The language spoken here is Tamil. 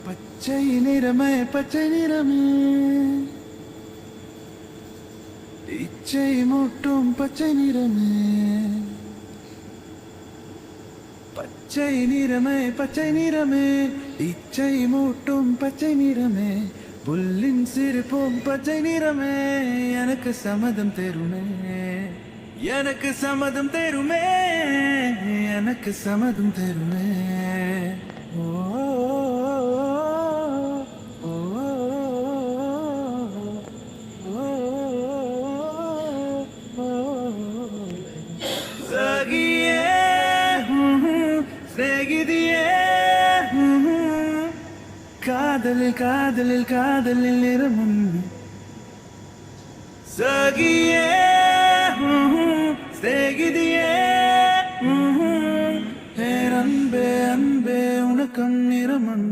பச்சை நிறமே பச்சை நிறமே இச்சை மூட்டும் பச்சை நிறமே பச்சை நிறமே பச்சை நிறமே இச்சை மூட்டும் பச்சை நிறமே புல்லின் சிரிப்பும் பச்சை நிறமே எனக்கு சம்மதம் தருமே எனக்கு சம்மதம் தருமே எனக்கு சம்மதம் தருமே ஓ காதலில் காதலில் காதலில் நிறமும் சகியே சிநேகிதியே அன்பே அன்பே உனக்கும் நிறமும்